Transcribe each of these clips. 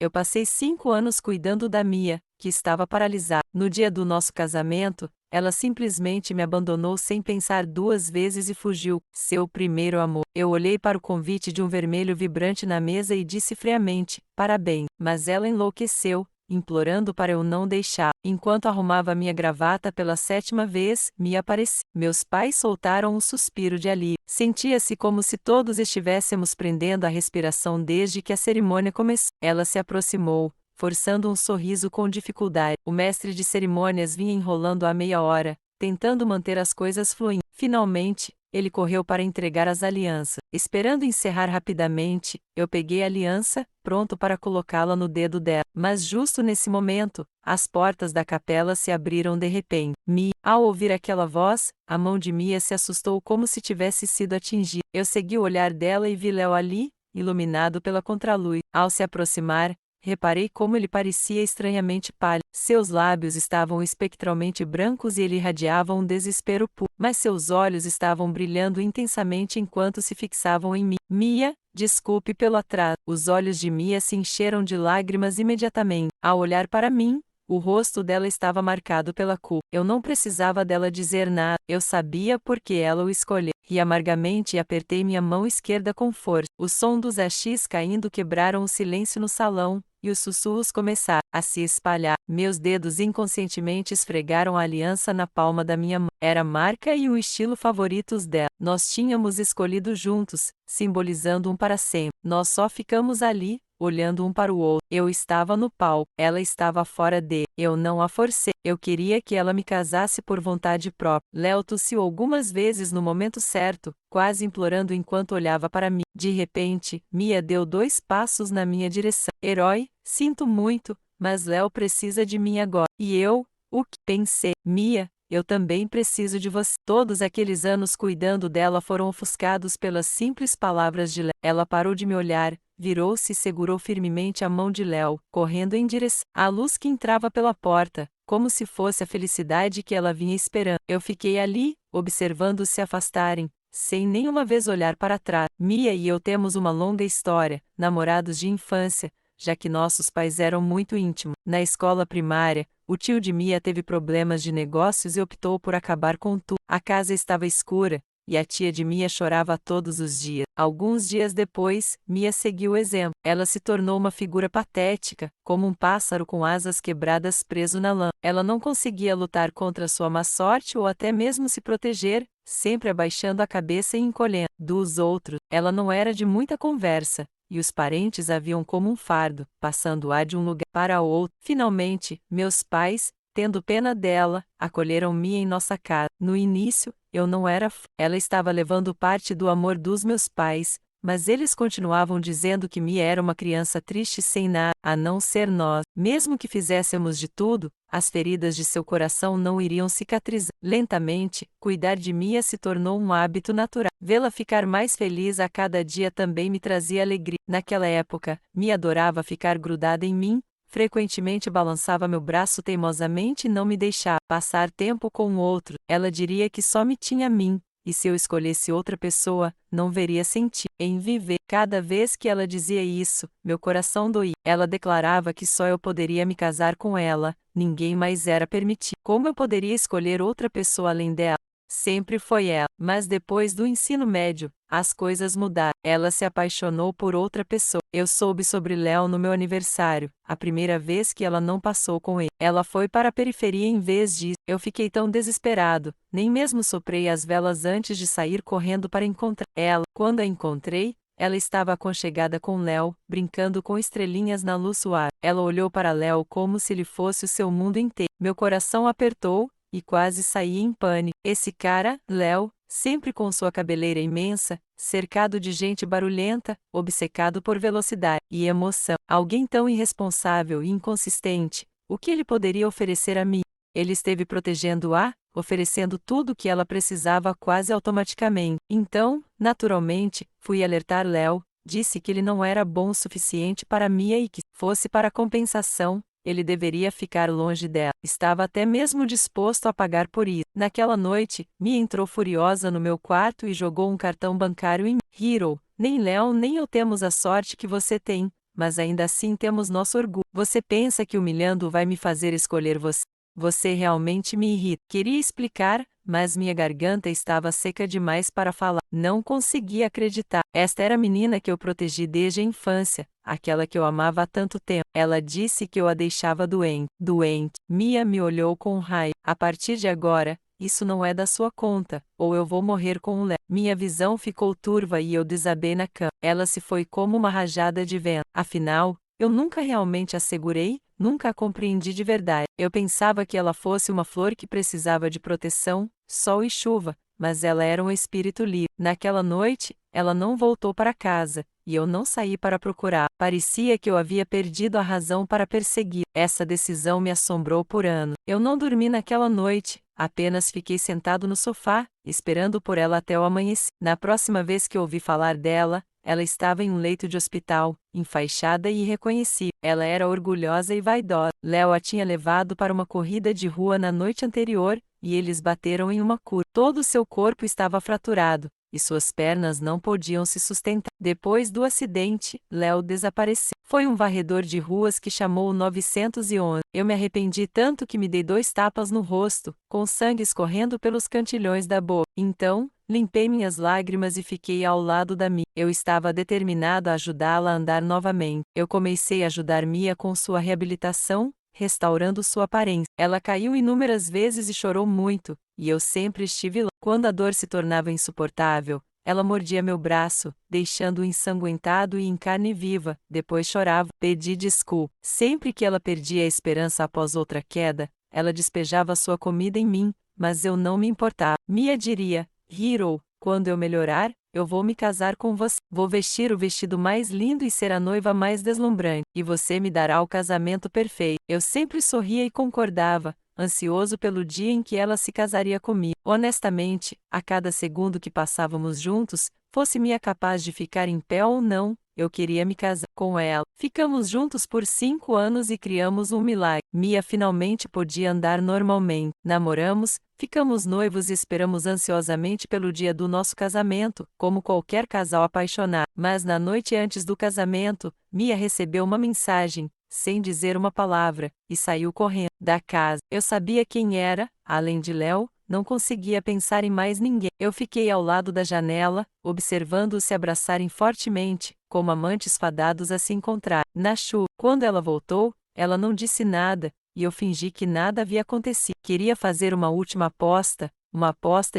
Eu passei 5 anos cuidando da Mia, que estava paralisada. No dia do nosso casamento, ela simplesmente me abandonou sem pensar 2 vezes e fugiu. Seu primeiro amor. Eu olhei para o convite de um vermelho vibrante na mesa e disse friamente: parabéns. Mas ela enlouqueceu, implorando para eu não deixar. Enquanto arrumava minha gravata pela 7ª vez, Mia apareceu. Meus pais soltaram um suspiro de alívio. Sentia-se como se todos estivéssemos prendendo a respiração desde que a cerimônia começou. Ela se aproximou, forçando um sorriso com dificuldade. O mestre de cerimônias vinha enrolando há meia hora, tentando manter as coisas fluindo. Finalmente, ele correu para entregar as alianças. Esperando encerrar rapidamente, eu peguei a aliança, pronto para colocá-la no dedo dela. Mas justo nesse momento, as portas da capela se abriram de repente. Ao ouvir aquela voz, a mão de Mia se assustou como se tivesse sido atingida. Eu segui o olhar dela e vi Léo ali, iluminado pela contraluz. Ao se aproximar, reparei como ele parecia estranhamente pálido. Seus lábios estavam espectralmente brancos e ele irradiava um desespero puro. Mas seus olhos estavam brilhando intensamente enquanto se fixavam em mim. Mia, desculpe pelo atraso. Os olhos de Mia se encheram de lágrimas imediatamente. Ao olhar para mim, o rosto dela estava marcado pela culpa. Eu não precisava dela dizer nada. Eu sabia porque ela o escolheu. Ri amargamente e apertei minha mão esquerda com força. O som dos achis caindo quebraram o silêncio no salão, e os sussurros começaram a se espalhar. Meus dedos inconscientemente esfregaram a aliança na palma da minha mão. Era a marca e o estilo favoritos dela. Nós tínhamos escolhido juntos, simbolizando um para sempre. Nós só ficamos ali, olhando um para o outro. Eu estava no palco, ela estava fora dele. Eu não a forcei. Eu queria que ela me casasse por vontade própria. Léo tossiu algumas vezes no momento certo, quase implorando enquanto olhava para mim. De repente, Mia deu 2 passos na minha direção. Herói, sinto muito, mas Léo precisa de mim agora. E eu, o que? Pensei. Mia, eu também preciso de você. Todos aqueles anos cuidando dela foram ofuscados pelas simples palavras de Léo. Ela parou de me olhar, virou-se e segurou firmemente a mão de Léo, correndo em direção à luz que entrava pela porta, como se fosse a felicidade que ela vinha esperando. Eu fiquei ali, observando-os se afastarem, sem nenhuma vez olhar para trás. Mia e eu temos uma longa história, namorados de infância, já que nossos pais eram muito íntimos. Na escola primária, o tio de Mia teve problemas de negócios e optou por acabar com tudo. A casa estava escura, e a tia de Mia chorava todos os dias. Alguns dias depois, Mia seguiu o exemplo. Ela se tornou uma figura patética, como um pássaro com asas quebradas preso na lã. Ela não conseguia lutar contra sua má sorte ou até mesmo se proteger, sempre abaixando a cabeça e encolhendo. Dos outros, ela não era de muita conversa, e os parentes a viam como um fardo, passando-a de um lugar para outro. Finalmente, meus pais, tendo pena dela, acolheram Mia em nossa casa. No início, eu não era ela estava levando parte do amor dos meus pais, mas eles continuavam dizendo que Mia era uma criança triste sem nada, a não ser nós. Mesmo que fizéssemos de tudo, as feridas de seu coração não iriam cicatrizar. Lentamente, cuidar de Mia se tornou um hábito natural. Vê-la ficar mais feliz a cada dia também me trazia alegria. Naquela época, Mia adorava ficar grudada em mim, frequentemente balançava meu braço teimosamente e não me deixava passar tempo com o outro. Ela diria que só me tinha a mim, e se eu escolhesse outra pessoa, não veria sentido em viver. Cada vez que ela dizia isso, meu coração doía. Ela declarava que só eu poderia me casar com ela, ninguém mais era permitido. Como eu poderia escolher outra pessoa além dela? Sempre foi ela. Mas depois do ensino médio, as coisas mudaram. Ela se apaixonou por outra pessoa. Eu soube sobre Léo no meu aniversário, a primeira vez que ela não passou com ele. Ela foi para a periferia em vez disso. Eu fiquei tão desesperado, nem mesmo soprei as velas antes de sair correndo para encontrar ela. Quando a encontrei, ela estava aconchegada com Léo, brincando com estrelinhas na luz suave. Ela olhou para Léo como se ele fosse o seu mundo inteiro. Meu coração apertou, e quase saí em pânico. Esse cara, Léo, sempre com sua cabeleira imensa, cercado de gente barulhenta, obcecado por velocidade e emoção. Alguém tão irresponsável e inconsistente, o que ele poderia oferecer a mim? Ele esteve protegendo-a, oferecendo tudo o que ela precisava quase automaticamente. Então, naturalmente, fui alertar Léo, disse que ele não era bom o suficiente para Mia e que, fosse para compensação, ele deveria ficar longe dela. Estava até mesmo disposto a pagar por isso. Naquela noite, Mia entrou furiosa no meu quarto e jogou um cartão bancário em mim. Hiro, nem Léo nem eu temos a sorte que você tem, mas ainda assim temos nosso orgulho. Você pensa que humilhando vai me fazer escolher você? Você realmente me irrita. Queria explicar, mas minha garganta estava seca demais para falar. Não conseguia acreditar. Esta era a menina que eu protegi desde a infância, aquela que eu amava há tanto tempo. Ela disse que eu a deixava doente. Doente. Mia me olhou com raiva. A partir de agora, isso não é da sua conta, ou eu vou morrer com o Léo. Minha visão ficou turva e eu desabei na cama. Ela se foi como uma rajada de vento. Afinal, eu nunca realmente a segurei, nunca a compreendi de verdade. Eu pensava que ela fosse uma flor que precisava de proteção, sol e chuva, mas ela era um espírito livre. Naquela noite, ela não voltou para casa, e eu não saí para procurar. Parecia que eu havia perdido a razão para perseguir. Essa decisão me assombrou por anos. Eu não dormi naquela noite, apenas fiquei sentado no sofá, esperando por ela até o amanhecer. Na próxima vez que ouvi falar dela, ela estava em um leito de hospital, enfaixada e irreconhecível. Ela era orgulhosa e vaidosa. Léo a tinha levado para uma corrida de rua na noite anterior, e eles bateram em uma curva. Todo o seu corpo estava fraturado, e suas pernas não podiam se sustentar. Depois do acidente, Léo desapareceu. Foi um varredor de ruas que chamou o 911. Eu me arrependi tanto que me dei 2 tapas no rosto, com sangue escorrendo pelos cantilhões da boca. Então, limpei minhas lágrimas e fiquei ao lado da Mia. Eu estava determinado a ajudá-la a andar novamente. Eu comecei a ajudar Mia com sua reabilitação, restaurando sua aparência. Ela caiu inúmeras vezes e chorou muito, e eu sempre estive lá. Quando a dor se tornava insuportável, ela mordia meu braço, deixando-o ensanguentado e em carne viva. Depois chorava. Pedi desculpa. Sempre que ela perdia a esperança após outra queda, ela despejava sua comida em mim, mas eu não me importava. Mia diria: Hiro, quando eu melhorar, eu vou me casar com você. Vou vestir o vestido mais lindo e ser a noiva mais deslumbrante. E você me dará o casamento perfeito. Eu sempre sorria e concordava, ansioso pelo dia em que ela se casaria comigo. Honestamente, a cada segundo que passávamos juntos, fosse Mia capaz de ficar em pé ou não, eu queria me casar com ela. Ficamos juntos por 5 anos e criamos um milagre. Mia finalmente podia andar normalmente. Namoramos, ficamos noivos e esperamos ansiosamente pelo dia do nosso casamento, como qualquer casal apaixonado. Mas na noite antes do casamento, Mia recebeu uma mensagem, sem dizer uma palavra, e saiu correndo da casa. Eu sabia quem era, além de Léo, não conseguia pensar em mais ninguém. Eu fiquei ao lado da janela, observando-os se abraçarem fortemente, como amantes fadados a se encontrar. Na chuva, quando ela voltou, ela não disse nada, e eu fingi que nada havia acontecido. Queria fazer uma última aposta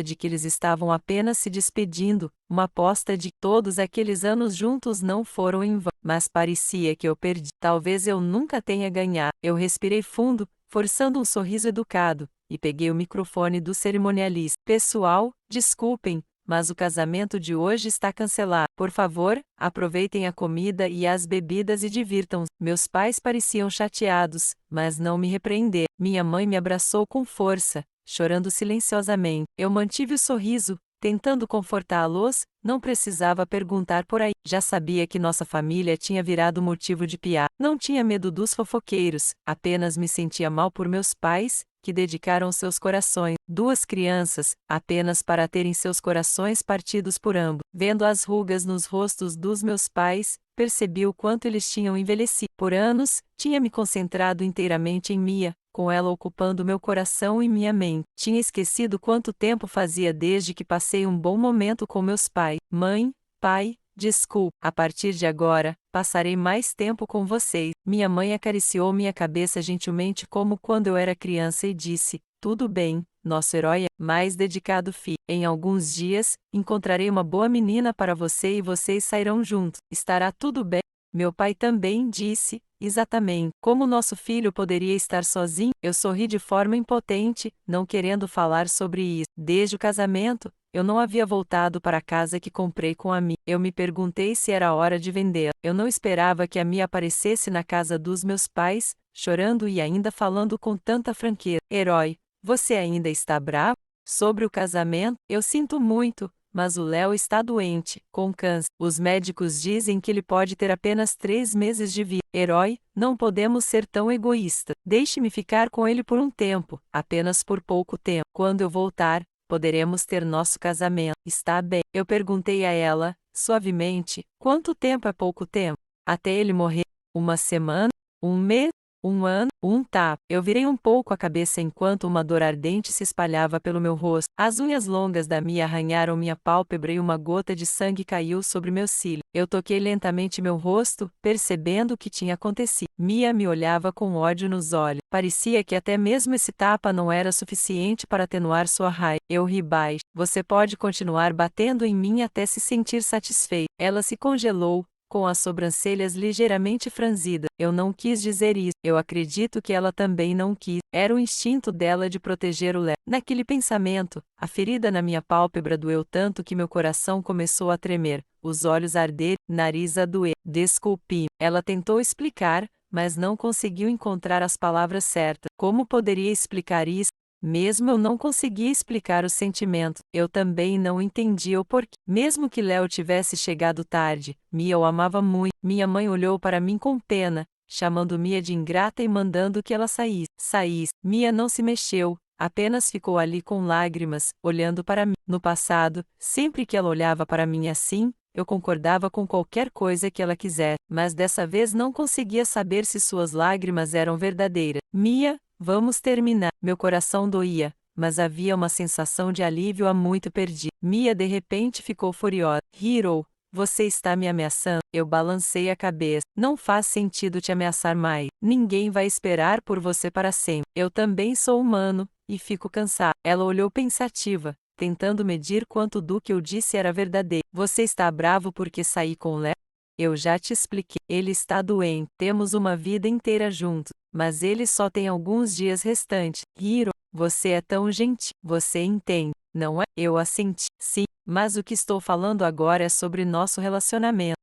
de que eles estavam apenas se despedindo, uma aposta de que todos aqueles anos juntos não foram em vão. Mas parecia que eu perdi. Talvez eu nunca tenha ganhado. Eu respirei fundo, forçando um sorriso educado, e peguei o microfone do cerimonialista. Pessoal, desculpem, mas o casamento de hoje está cancelado. Por favor, aproveitem a comida e as bebidas e divirtam-se. Meus pais pareciam chateados, mas não me repreenderam. Minha mãe me abraçou com força, chorando silenciosamente. Eu mantive o sorriso, tentando confortá-los, não precisava perguntar por aí. Já sabia que nossa família tinha virado motivo de piada. Não tinha medo dos fofoqueiros, apenas me sentia mal por meus pais, que dedicaram seus corações, 2 crianças, apenas para terem seus corações partidos por ambos. Vendo as rugas nos rostos dos meus pais, percebi o quanto eles tinham envelhecido. Por anos, tinha me concentrado inteiramente em Mia, com ela ocupando meu coração e minha mente. Tinha esquecido quanto tempo fazia desde que passei um bom momento com meus pais. Mãe, pai, desculpe, a partir de agora, passarei mais tempo com vocês. Minha mãe acariciou minha cabeça gentilmente como quando eu era criança e disse: tudo bem, nosso herói é mais dedicado filho. Em alguns dias, encontrarei uma boa menina para você e vocês sairão juntos. Estará tudo bem? Meu pai também disse: exatamente. Como nosso filho poderia estar sozinho? Eu sorri de forma impotente, não querendo falar sobre isso. Desde o casamento, eu não havia voltado para a casa que comprei com a Mia. Eu me perguntei se era hora de vendê-la. Eu não esperava que a Mia aparecesse na casa dos meus pais, chorando e ainda falando com tanta franqueza. Herói, você ainda está bravo? Sobre o casamento, eu sinto muito, mas o Léo está doente, com câncer. Os médicos dizem que ele pode ter apenas 3 meses de vida. Herói, não podemos ser tão egoístas. Deixe-me ficar com ele por um tempo, apenas por pouco tempo. Quando eu voltar, poderemos ter nosso casamento. Está bem. Eu perguntei a ela, suavemente, quanto tempo é pouco tempo? Até ele morrer. Uma semana? Um mês? Um ano? Um tapa. Eu virei um pouco a cabeça enquanto uma dor ardente se espalhava pelo meu rosto. As unhas longas da Mia arranharam minha pálpebra e uma gota de sangue caiu sobre meu cílio. Eu toquei lentamente meu rosto, percebendo o que tinha acontecido. Mia me olhava com ódio nos olhos. Parecia que até mesmo esse tapa não era suficiente para atenuar sua raiva. Eu ri baixo. Você pode continuar batendo em mim até se sentir satisfeito. Ela se congelou, com as sobrancelhas ligeiramente franzidas. Eu não quis dizer isso. Eu acredito que ela também não quis. Era o instinto dela de proteger o Léo. Naquele pensamento, a ferida na minha pálpebra doeu tanto que meu coração começou a tremer, os olhos a arder, nariz a doer. Desculpe. Ela tentou explicar, mas não conseguiu encontrar as palavras certas. Como poderia explicar isso? Mesmo eu não conseguia explicar o sentimento, eu também não entendia o porquê. Mesmo que Léo tivesse chegado tarde, Mia o amava muito. Minha mãe olhou para mim com pena, chamando Mia de ingrata e mandando que ela saísse. Mia não se mexeu, apenas ficou ali com lágrimas, olhando para mim. No passado, sempre que ela olhava para mim assim, eu concordava com qualquer coisa que ela quisesse, mas dessa vez não conseguia saber se suas lágrimas eram verdadeiras. Mia, vamos terminar. Meu coração doía, mas havia uma sensação de alívio há muito perdido. Mia de repente ficou furiosa. Hiro, você está me ameaçando? Eu balancei a cabeça. Não faz sentido te ameaçar mais. Ninguém vai esperar por você para sempre. Eu também sou humano, e fico cansado. Ela olhou pensativa, tentando medir quanto do que eu disse era verdadeiro. Você está bravo porque saí com o Léo? Eu já te expliquei. Ele está doente. Temos uma vida inteira juntos, mas ele só tem alguns dias restantes. Hiro, você é tão gentil. Você entende, não é? Eu assenti. Sim, mas o que estou falando agora é sobre nosso relacionamento.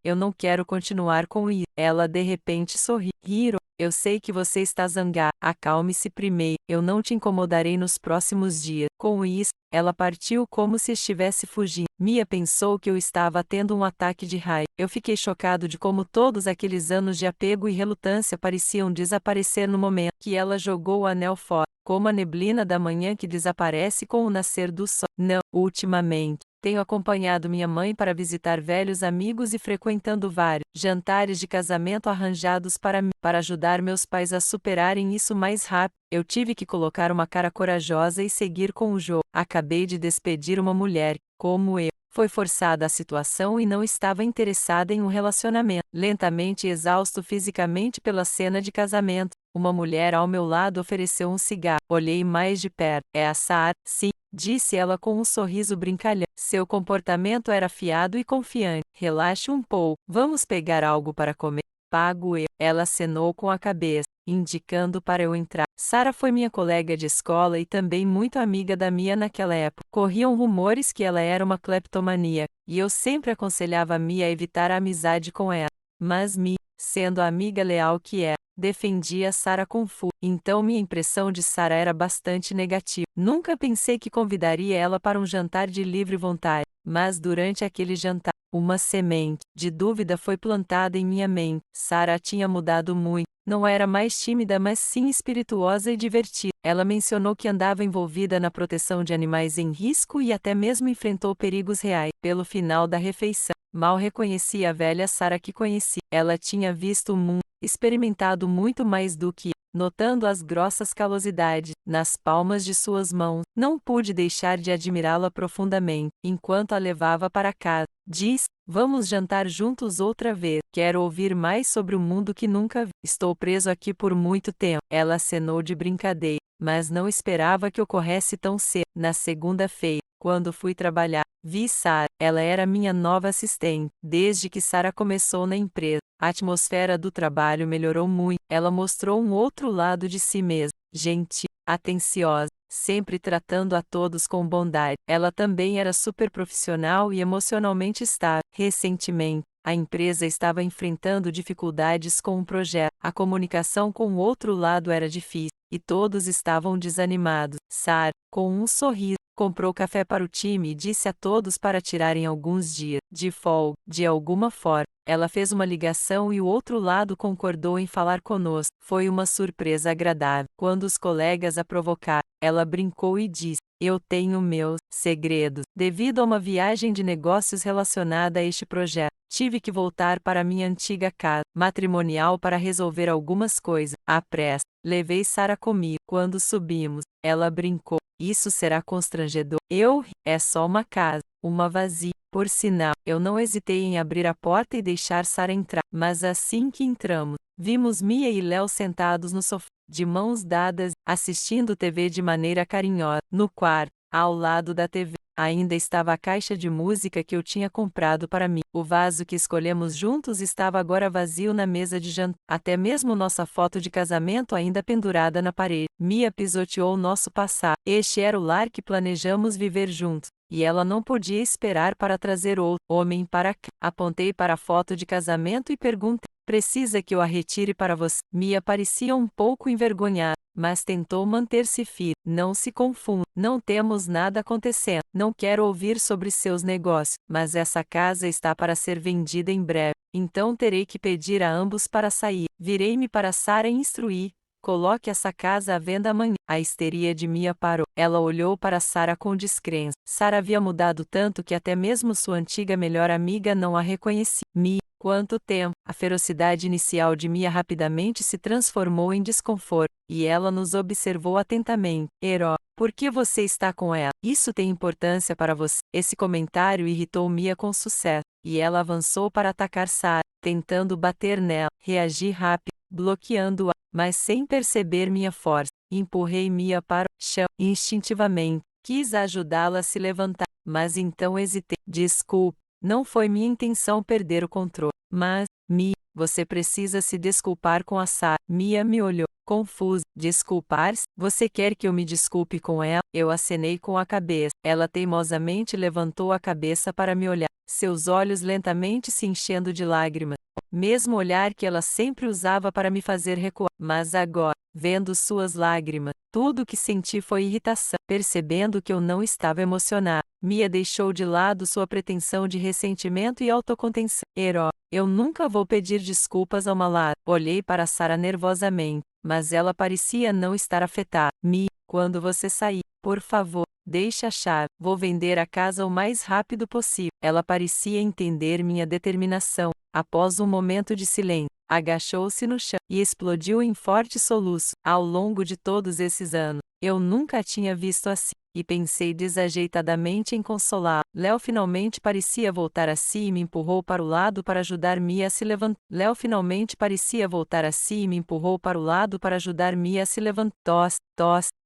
Eu não quero continuar com isso. Ela de repente sorriu. Hiro, eu sei que você está zangado. Acalme-se primeiro. Eu não te incomodarei nos próximos dias. Com isso, ela partiu como se estivesse fugindo. Mia pensou que eu estava tendo um ataque de raiva. Eu fiquei chocado de como todos aqueles anos de apego e relutância pareciam desaparecer no momento que ela jogou o anel fora, como a neblina da manhã que desaparece com o nascer do sol. Não, ultimamente, tenho acompanhado minha mãe para visitar velhos amigos e frequentando vários jantares de casamento arranjados para mim, para ajudar meus pais a superarem isso mais rápido. Eu tive que colocar uma cara corajosa e seguir com o jogo. Acabei de despedir uma mulher, como eu. Foi forçada à situação e não estava interessada em um relacionamento. Lentamente exausto fisicamente pela cena de casamento, uma mulher ao meu lado ofereceu um cigarro. Olhei mais de perto. É a Sarah? Sim, disse ela com um sorriso brincalhão. Seu comportamento era afiado e confiante. Relaxe um pouco. Vamos pegar algo para comer? Pago eu. Ela acenou com a cabeça, indicando para eu entrar. Sarah foi minha colega de escola e também muito amiga da Mia naquela época. Corriam rumores que ela era uma cleptomaníaca, e eu sempre aconselhava a Mia a evitar a amizade com ela. Mas Mia, sendo a amiga leal que é, defendia Sarah com fúria. Então minha impressão de Sarah era bastante negativa. Nunca pensei que convidaria ela para um jantar de livre vontade, mas durante aquele jantar, uma semente de dúvida foi plantada em minha mente. Sarah tinha mudado muito. Não era mais tímida, mas sim espirituosa e divertida. Ela mencionou que andava envolvida na proteção de animais em risco e até mesmo enfrentou perigos reais. Pelo final da refeição, mal reconheci a velha Sarah que conheci. Ela tinha visto o mundo, experimentado muito mais do que eu. Notando as grossas calosidades nas palmas de suas mãos, não pude deixar de admirá-la profundamente. Enquanto a levava para casa, disse: vamos jantar juntos outra vez. Quero ouvir mais sobre o mundo que nunca vi. Estou preso aqui por muito tempo. Ela acenou de brincadeira, mas não esperava que ocorresse tão cedo. Na segunda-feira, quando fui trabalhar, vi Sarah. Ela era minha nova assistente. Desde que Sarah começou na empresa, a atmosfera do trabalho melhorou muito. Ela mostrou um outro lado de si mesma, gentil, atenciosa, sempre tratando a todos com bondade. Ela também era super profissional e emocionalmente estável. Recentemente, a empresa estava enfrentando dificuldades com um projeto. A comunicação com o outro lado era difícil, e todos estavam desanimados. Sarah, com um sorriso, comprou café para o time e disse a todos para tirarem alguns dias de folga. De alguma forma, Ela fez uma ligação e o outro lado concordou em falar conosco. Foi uma surpresa agradável. Quando os colegas a provocaram, ela brincou e disse: "Eu tenho meus segredos." Devido a uma viagem de negócios relacionada a este projeto, tive que voltar para minha antiga casa matrimonial para resolver algumas coisas. À pressa, levei Sarah comigo. Quando subimos, ela brincou: "Isso será constrangedor." Eu ri. "É só uma casa, uma vazia." Por sinal, eu não hesitei em abrir a porta e deixar Sarah entrar. Mas assim que entramos, vimos Mia e Léo sentados no sofá, de mãos dadas, assistindo TV de maneira carinhosa. No quarto, ao lado da TV, ainda estava a caixa de música que eu tinha comprado para mim. O vaso que escolhemos juntos estava agora vazio na mesa de jantar. Até mesmo nossa foto de casamento ainda pendurada na parede. Mia pisoteou nosso passado. Este era o lar que planejamos viver juntos. E ela não podia esperar para trazer outro homem para cá. Apontei para a foto de casamento e perguntei: "Precisa que eu a retire para você?" Mia parecia um pouco envergonhada, mas tentou manter-se firme. "Não se confunda, não temos nada acontecendo. Não quero ouvir sobre seus negócios, mas essa casa está para ser vendida em breve, então terei que pedir a ambos para sair." Virei-me para Sarah e instruí: "Coloque essa casa à venda amanhã." A histeria de Mia parou. Ela olhou para Sarah com descrença. Sarah havia mudado tanto que até mesmo sua antiga melhor amiga não a reconhecia. "Mia, quanto tempo!" A ferocidade inicial de Mia rapidamente se transformou em desconforto, e ela nos observou atentamente. "Herói, por que você está com ela? Isso tem importância para você?" Esse comentário irritou Mia com sucesso, e ela avançou para atacar Sarah, tentando bater nela. Reagi rápido, bloqueando-a, mas sem perceber minha força. Empurrei Mia para o chão. Instintivamente, quis ajudá-la a se levantar, mas então hesitei. "Desculpe, não foi minha intenção perder o controle." "Mas, Mia, você precisa se desculpar com a Sarah." Mia me olhou, confusa. "Desculpar-se? Você quer que eu me desculpe com ela?" Eu acenei com a cabeça. Ela teimosamente levantou a cabeça para me olhar, seus olhos lentamente se enchendo de lágrimas. Mesmo olhar que ela sempre usava para me fazer recuar. Mas agora, vendo suas lágrimas, tudo o que senti foi irritação. Percebendo que eu não estava emocionada, Mia deixou de lado sua pretensão de ressentimento e autocontenção. "Herói, eu nunca vou pedir desculpas ao malado." Olhei para Sarah nervosamente, mas ela parecia não estar afetada. "Mia, quando você sair, por favor, deixe a chave. Vou vender a casa o mais rápido possível." Ela parecia entender minha determinação. Após um momento de silêncio, agachou-se no chão e explodiu em forte soluço. Ao longo de todos esses anos, eu nunca a tinha visto assim, e pensei desajeitadamente em consolá-la. Léo finalmente parecia voltar a si e me empurrou para o lado para ajudar Mia a se levantar.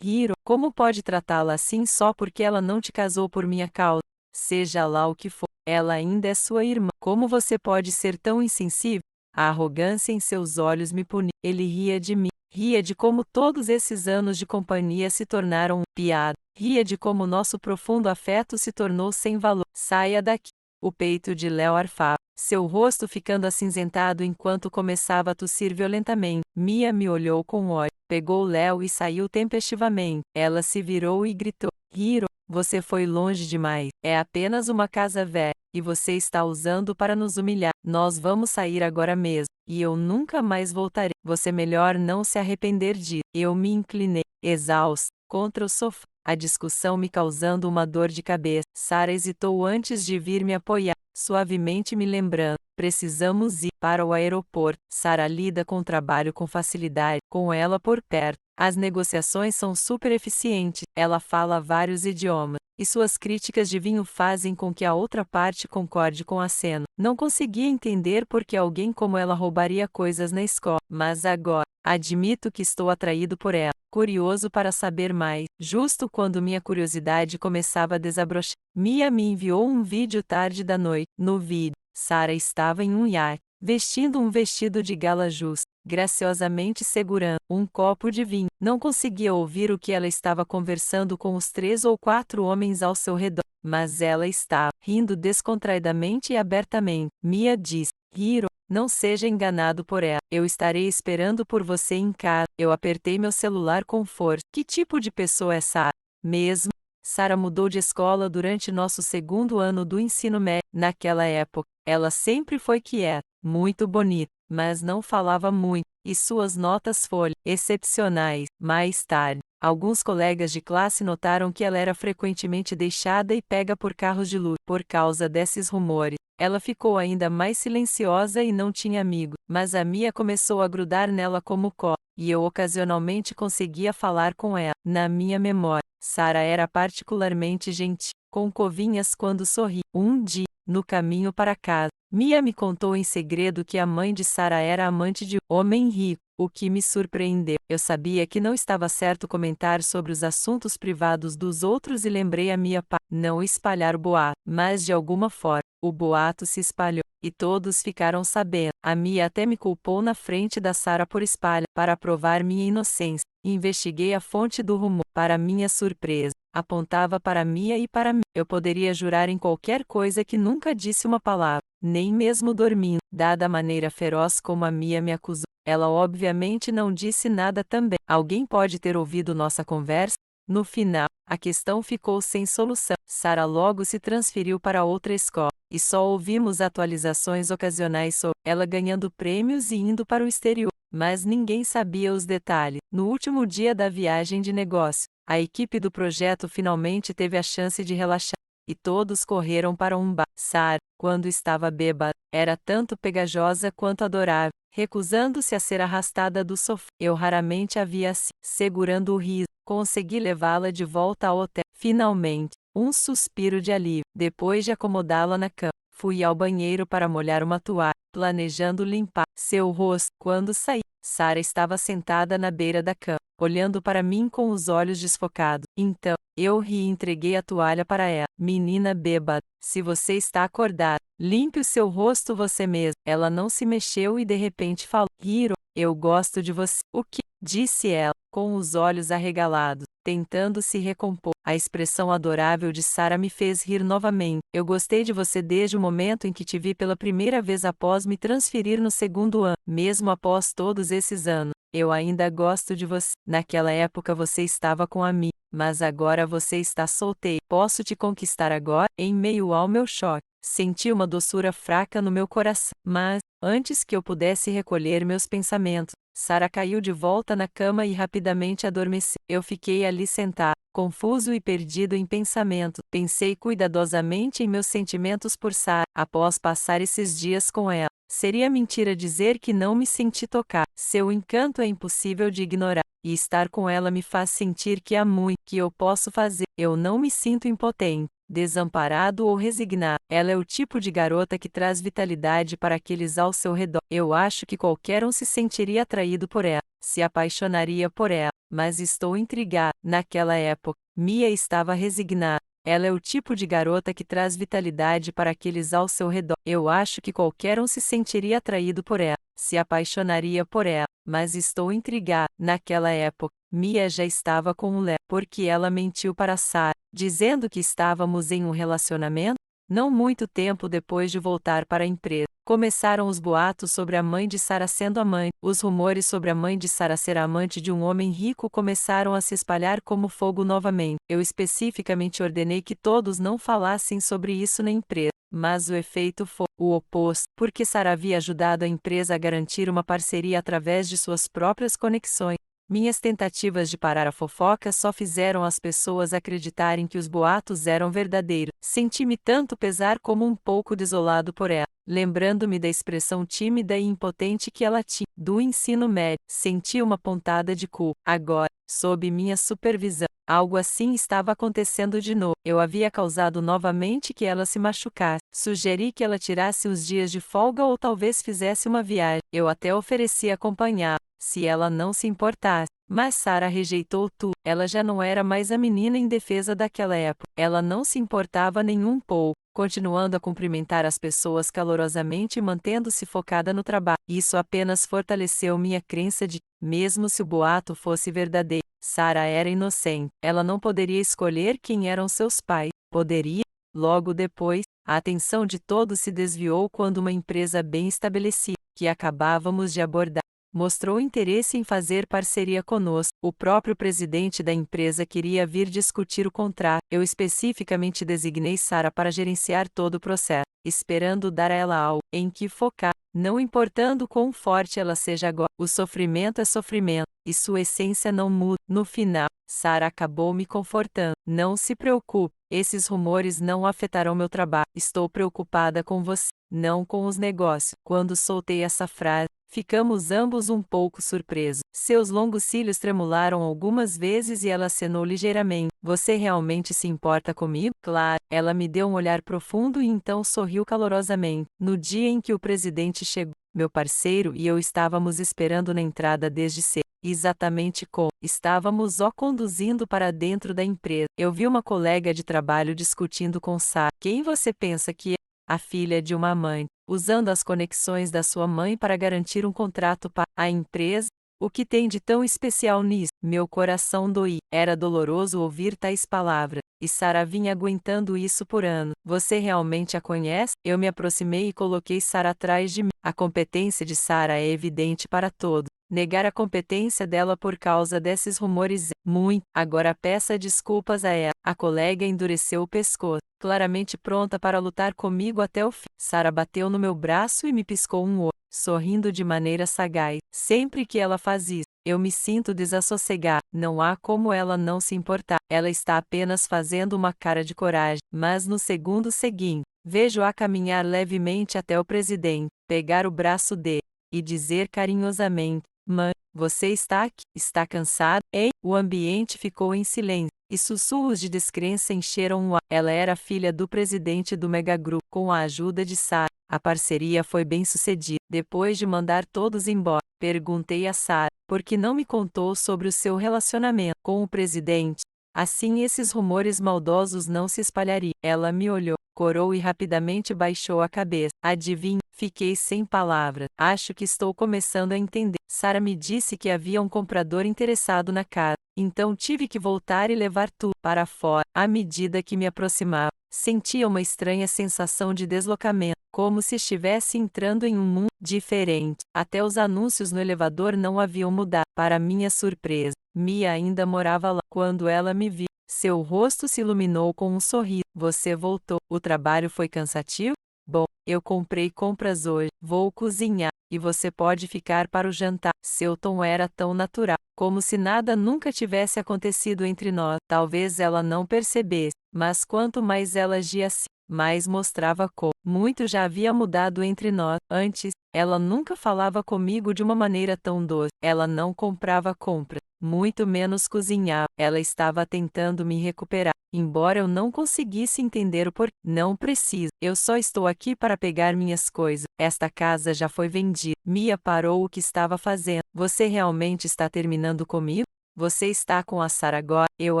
Hiro, como pode tratá-la assim só porque ela não te casou por minha causa? Seja lá o que for, ela ainda é sua irmã. Como você pode ser tão insensível? A arrogância em seus olhos me punia. Ele ria de mim. Ria de como todos esses anos de companhia se tornaram piada. Ria de como nosso profundo afeto se tornou sem valor. "Saia daqui." O peito de Léo arfava, seu rosto ficando acinzentado enquanto começava a tossir violentamente. Mia me olhou com ódio, pegou Léo e saiu tempestivamente. Ela se virou e gritou: "Hiro, você foi longe demais. É apenas uma casa velha, e você está usando para nos humilhar. Nós vamos sair agora mesmo, e eu nunca mais voltarei. Você melhor não se arrepender disso." Eu me inclinei, exausto, contra o sofá, a discussão me causando uma dor de cabeça. Sarah hesitou antes de vir me apoiar, suavemente me lembrando: "Precisamos ir para o aeroporto." Sarah lida com o trabalho com facilidade, com ela por perto. As negociações são super eficientes, ela fala vários idiomas, e suas críticas de vinho fazem com que a outra parte concorde com a cena. Não conseguia entender por que alguém como ela roubaria coisas na escola, mas agora, admito que estou atraído por ela, curioso para saber mais. Justo quando minha curiosidade começava a desabrochar, Mia me enviou um vídeo tarde da noite. No vídeo, Sarah estava em um iate, vestindo um vestido de gala justo, graciosamente segurando um copo de vinho. Não conseguia ouvir o que ela estava conversando com os 3 ou 4 homens ao seu redor, mas ela estava rindo descontraidamente e abertamente. Mia disse: "Hiro, não seja enganado por ela. Eu estarei esperando por você em casa." Eu apertei meu celular com força. Que tipo de pessoa é Sarah mesmo? Sara mudou de escola durante nosso segundo ano do ensino médio. Naquela época, ela sempre foi quieta, muito bonita, mas não falava muito, e suas notas foram excepcionais. Mais tarde, alguns colegas de classe notaram que ela era frequentemente deixada e pega por carros de luxo. Por causa desses rumores, ela ficou ainda mais silenciosa e não tinha amigo, mas a Mia começou a grudar nela como có, e eu ocasionalmente conseguia falar com ela. Na minha memória, Sara era particularmente gentil, com covinhas quando sorria. Um dia, no caminho para casa, Mia me contou em segredo que a mãe de Sara era amante de um homem rico, o que me surpreendeu. Eu sabia que não estava certo comentar sobre os assuntos privados dos outros e lembrei a Mia para não espalhar o boato, mas de alguma forma, o boato se espalhou, e todos ficaram sabendo. A Mia até me culpou na frente da Sara por espalhar, para provar minha inocência. Investiguei a fonte do rumor. Para minha surpresa, apontava para Mia e para mim. Eu poderia jurar em qualquer coisa que nunca disse uma palavra, nem mesmo dormindo. Dada a maneira feroz como a Mia me acusou, ela obviamente não disse nada também. Alguém pode ter ouvido nossa conversa? No final, a questão ficou sem solução. Sara logo se transferiu para outra escola, e só ouvimos atualizações ocasionais sobre ela ganhando prêmios e indo para o exterior, mas ninguém sabia os detalhes. No último dia da viagem de negócio, a equipe do projeto finalmente teve a chance de relaxar, e todos correram para um bar. Sara, quando estava bêbada, era tanto pegajosa quanto adorável, recusando-se a ser arrastada do sofá. Eu raramente a via assim. Segurando o riso, consegui levá-la de volta ao hotel. Finalmente, um suspiro de alívio. Depois de acomodá-la na cama, fui ao banheiro para molhar uma toalha, planejando limpar seu rosto. Quando saí, Sara estava sentada na beira da cama, olhando para mim com os olhos desfocados. Então, eu ri e entreguei a toalha para ela. Menina bêbada, se você está acordada, limpe o seu rosto você mesma. Ela não se mexeu e de repente falou: Hiro, eu gosto de você. O que? Disse ela, com os olhos arregalados, tentando se recompor. A expressão adorável de Sara me fez rir novamente. Eu gostei de você desde o momento em que te vi pela primeira vez após me transferir no segundo ano. Mesmo após todos esses anos, eu ainda gosto de você. Naquela época você estava com a Mia, mas agora você está solteiro. Posso te conquistar agora? Em meio ao meu choque, senti uma doçura fraca no meu coração. Mas, antes que eu pudesse recolher meus pensamentos, Sara caiu de volta na cama e rapidamente adormeceu. Eu fiquei ali sentado, confuso e perdido em pensamento. Pensei cuidadosamente em meus sentimentos por Sara. Após passar esses dias com ela, seria mentira dizer que não me senti tocar. Seu encanto é impossível de ignorar, e estar com ela me faz sentir que há muito que eu posso fazer. Eu não me sinto impotente, desamparado ou resignado. Ela é o tipo de garota que traz vitalidade para aqueles ao seu redor. Eu acho que qualquer um se sentiria atraído por ela, se apaixonaria por ela, mas estou intrigado. Naquela época, Mia estava resignada. Ela é o tipo de garota que traz vitalidade para aqueles ao seu redor. Eu acho que qualquer um se sentiria atraído por ela, se apaixonaria por ela, mas estou intrigado. Naquela época, Mia já estava com o Léo, porque ela mentiu para Sara, dizendo que estávamos em um relacionamento. Não muito tempo depois de voltar para a empresa, começaram os boatos sobre a mãe de Sara sendo amante. Os rumores sobre a mãe de Sara ser amante de um homem rico começaram a se espalhar como fogo novamente. Eu especificamente ordenei que todos não falassem sobre isso na empresa, mas o efeito foi o oposto, porque Sara havia ajudado a empresa a garantir uma parceria através de suas próprias conexões. Minhas tentativas de parar a fofoca só fizeram as pessoas acreditarem que os boatos eram verdadeiros. Senti-me tanto pesar como um pouco desolado por ela, lembrando-me da expressão tímida e impotente que ela tinha. Do ensino médio, senti uma pontada de culpa. Agora, sob minha supervisão, algo assim estava acontecendo de novo. Eu havia causado novamente que ela se machucasse. Sugeri que ela tirasse uns dias de folga ou talvez fizesse uma viagem. Eu até ofereci acompanhá-la, se ela não se importasse. Mas Sara rejeitou tudo. Ela já não era mais a menina indefesa daquela época. Ela não se importava nem um pouco, continuando a cumprimentar as pessoas calorosamente e mantendo-se focada no trabalho. Isso apenas fortaleceu minha crença de, mesmo se o boato fosse verdadeiro, Sara era inocente. Ela não poderia escolher quem eram seus pais. Poderia? Logo depois, a atenção de todos se desviou quando uma empresa bem estabelecida, que acabávamos de abordar, mostrou interesse em fazer parceria conosco. O próprio presidente da empresa queria vir discutir o contrato. Eu especificamente designei Sara para gerenciar todo o processo, esperando dar a ela algo em que focar, não importando quão forte ela seja agora. O sofrimento é sofrimento, e sua essência não muda. No final, Sara acabou me confortando. Não se preocupe, esses rumores não afetarão meu trabalho. Estou preocupada com você, não com os negócios. Quando soltei essa frase, ficamos ambos um pouco surpresos. Seus longos cílios tremularam algumas vezes e ela acenou ligeiramente. Você realmente se importa comigo? Claro. Ela me deu um olhar profundo e então sorriu calorosamente. No dia em que o presidente chegou, meu parceiro e eu estávamos esperando na entrada desde cedo. Exatamente como estávamos o conduzindo para dentro da empresa. Eu vi uma colega de trabalho discutindo com Sara. Quem você pensa que é? A filha de uma amante, usando as conexões da sua mãe para garantir um contrato para a empresa. O que tem de tão especial nisso? Meu coração doía. Era doloroso ouvir tais palavras. E Sara vinha aguentando isso por ano. Você realmente a conhece? Eu me aproximei e coloquei Sara atrás de mim. A competência de Sara é evidente para todos. Negar a competência dela por causa desses rumores é muito. Agora peça desculpas a ela. A colega endureceu o pescoço, claramente pronta para lutar comigo até o fim. Sara bateu no meu braço e me piscou um olho, sorrindo de maneira sagaz. Sempre que ela faz isso, eu me sinto desassossegar. Não há como ela não se importar. Ela está apenas fazendo uma cara de coragem. Mas no segundo seguinte, vejo-a caminhar levemente até o presidente, pegar o braço dele e dizer carinhosamente: Mãe, você está aqui? Está cansado? Ei? O ambiente ficou em silêncio, e sussurros de descrença encheram o ar. Ela era filha do presidente do Megagroup. Com a ajuda de Sara, a parceria foi bem sucedida. Depois de mandar todos embora, perguntei a Sara por que não me contou sobre o seu relacionamento com o presidente. Assim esses rumores maldosos não se espalhariam. Ela me olhou, corou e rapidamente baixou a cabeça. Adivinhe? Fiquei sem palavras. Acho que estou começando a entender. Sara me disse que havia um comprador interessado na casa. Então tive que voltar e levar tudo para fora. À medida que me aproximava, sentia uma estranha sensação de deslocamento, como se estivesse entrando em um mundo diferente. Até os anúncios no elevador não haviam mudado. Para minha surpresa, Mia ainda morava lá. Quando ela me viu, seu rosto se iluminou com um sorriso. Você voltou. O trabalho foi cansativo? Bom, eu comprei compras hoje. Vou cozinhar, e você pode ficar para o jantar. Seu tom era tão natural, como se nada nunca tivesse acontecido entre nós. Talvez ela não percebesse, mas quanto mais ela agia assim, mais mostrava como muito já havia mudado entre nós. Antes, ela nunca falava comigo de uma maneira tão doce. Ela não comprava compras, muito menos cozinhava. Ela estava tentando me recuperar. Embora eu não conseguisse entender o porquê. Não preciso. Eu só estou aqui para pegar minhas coisas. Esta casa já foi vendida. Mia parou o que estava fazendo. Você realmente está terminando comigo? Você está com a Sara agora? Eu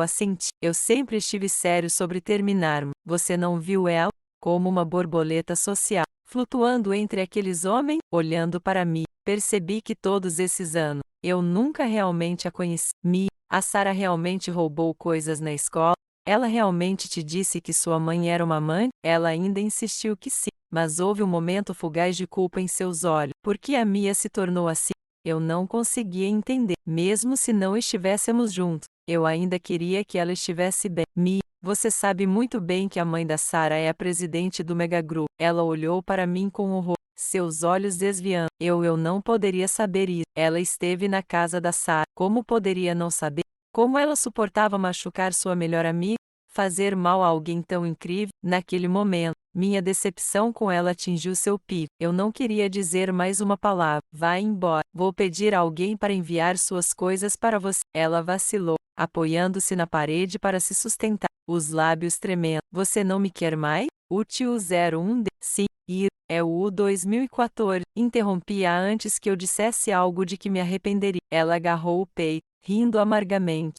assenti. Eu sempre estive sério sobre terminarmos. Você não viu ela? Como uma borboleta social, flutuando entre aqueles homens, olhando para mim. Percebi que todos esses anos, eu nunca realmente a conheci. A Sara realmente roubou coisas na escola? Ela realmente te disse que sua mãe era uma amante? Ela ainda insistiu que sim, mas houve um momento fugaz de culpa em seus olhos. Por que a Mia se tornou assim? Eu não conseguia entender. Mesmo se não estivéssemos juntos, eu ainda queria que ela estivesse bem. Mia, você sabe muito bem que a mãe da Sara é a presidente do Megagroup. Ela olhou para mim com horror, seus olhos desviando. Eu não poderia saber isso. Ela esteve na casa da Sara. Como poderia não saber? Como ela suportava machucar sua melhor amiga? Fazer mal a alguém tão incrível? Naquele momento, minha decepção com ela atingiu seu pico. Eu não queria dizer mais uma palavra. Vá embora. Vou pedir a alguém para enviar suas coisas para você. Ela vacilou, apoiando-se na parede para se sustentar, os lábios tremendo. Você não me quer mais? O tio 01D. Sim, é o U 2014. Interrompi-a antes que eu dissesse algo de que me arrependeria. Ela agarrou o peito, rindo amargamente.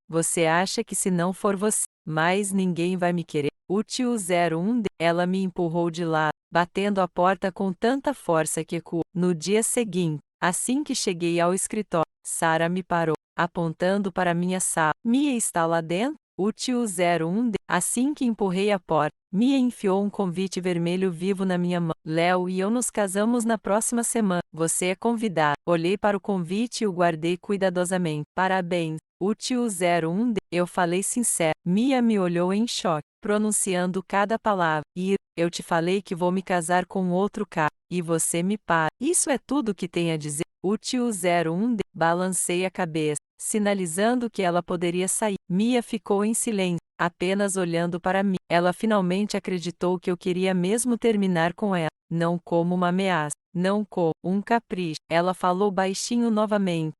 Você acha que se não for você, mais ninguém vai me querer? O tio 01D. Ela me empurrou de lado, batendo a porta com tanta força que ecoou. No dia seguinte, assim que cheguei ao escritório, Sara me parou, apontando para minha sala. Mia está lá dentro? O tio 01D. Assim que empurrei a porta, Mia enfiou um convite vermelho vivo na minha mão. Léo e eu nos casamos na próxima semana. Você é convidado. Olhei para o convite e o guardei cuidadosamente. Parabéns. O tio 01D. Eu falei sincero. Mia me olhou em choque, pronunciando cada palavra. Eu te falei que vou me casar com outro cara. E você me para. Isso é tudo que tem a dizer? O tio 01D. Balancei a cabeça, sinalizando que ela poderia sair. Mia ficou em silêncio, apenas olhando para mim. Ela finalmente acreditou que eu queria mesmo terminar com ela, não como uma ameaça, não como um capricho. Ela falou baixinho novamente.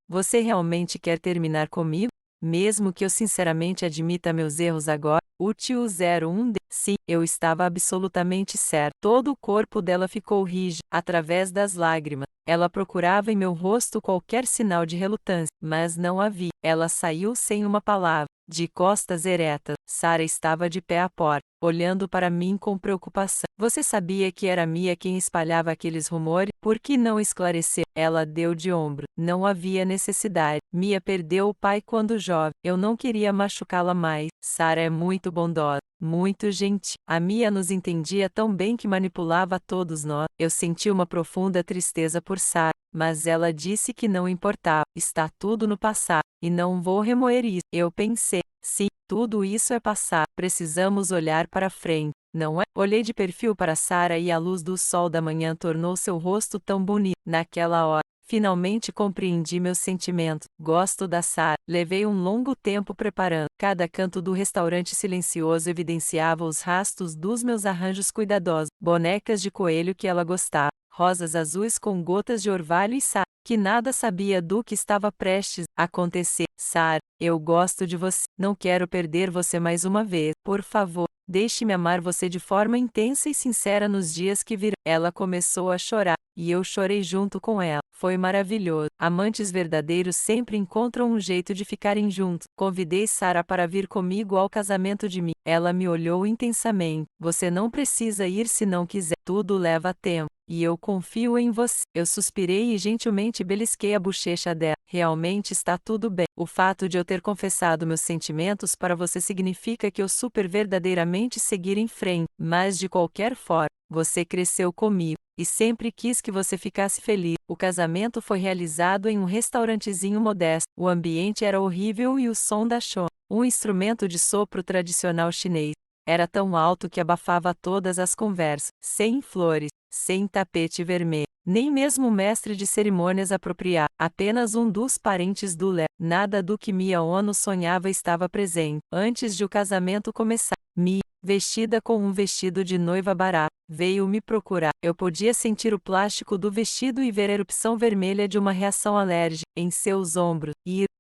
Você realmente quer terminar comigo? Mesmo que eu sinceramente admita meus erros agora? O tio 01D. Sim, eu estava absolutamente certo. Todo o corpo dela ficou rígido, através das lágrimas. Ela procurava em meu rosto qualquer sinal de relutância, mas não havia. Ela saiu sem uma palavra, de costas eretas. Sarah estava de pé à porta, olhando para mim com preocupação. Você sabia que era Mia quem espalhava aqueles rumores? Por que não esclarecer? Ela deu de ombro. Não havia necessidade. Mia perdeu o pai quando jovem. Eu não queria machucá-la mais. Sarah é muito bondosa, muito gentil. A Mia nos entendia tão bem que manipulava todos nós. Eu senti uma profunda tristeza por Sarah, mas ela disse que não importava. Está tudo no passado, e não vou remoer isso. Eu pensei, sim, tudo isso é passado. Precisamos olhar para frente, não é? Olhei de perfil para Sarah e a luz do sol da manhã tornou seu rosto tão bonito. Naquela hora, finalmente compreendi meus sentimentos. Gosto da Sarah. Levei um longo tempo preparando. Cada canto do restaurante silencioso evidenciava os rastros dos meus arranjos cuidadosos. Bonecas de coelho que ela gostava. Rosas azuis com gotas de orvalho e Sarah, que nada sabia do que estava prestes a acontecer. Sarah, eu gosto de você. Não quero perder você mais uma vez. Por favor, deixe-me amar você de forma intensa e sincera nos dias que virão. Ela começou a chorar, e eu chorei junto com ela. Foi maravilhoso. Amantes verdadeiros sempre encontram um jeito de ficarem juntos. Convidei Sarah para vir comigo ao casamento de mim. Ela me olhou intensamente. Você não precisa ir se não quiser. Tudo leva tempo. E eu confio em você. Eu suspirei e gentilmente belisquei a bochecha dela. Realmente está tudo bem. O fato de eu ter confessado meus sentimentos para você significa que eu super verdadeiramente seguir em frente. Mas de qualquer forma, você cresceu comigo, e sempre quis que você ficasse feliz. O casamento foi realizado em um restaurantezinho modesto. O ambiente era horrível e o som da chon, um instrumento de sopro tradicional chinês, era tão alto que abafava todas as conversas. Sem flores, sem tapete vermelho, nem mesmo o mestre de cerimônias apropriado. Apenas um dos parentes do Léo. Nada do que Mia Ono sonhava estava presente. Antes de o casamento começar, Mia, vestida com um vestido de noiva barato, veio me procurar. Eu podia sentir o plástico do vestido e ver a erupção vermelha de uma reação alérgica em seus ombros.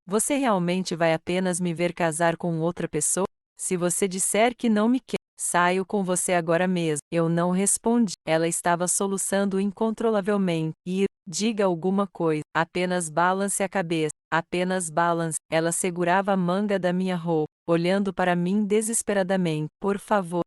Você realmente vai apenas me ver casar com outra pessoa? Se você disser que não me quer, saio com você agora mesmo. Eu não respondi. Ela estava soluçando incontrolavelmente. Diga alguma coisa. Apenas balance a cabeça. Apenas balance. Ela segurava a manga da minha roupa, olhando para mim desesperadamente. Por favor,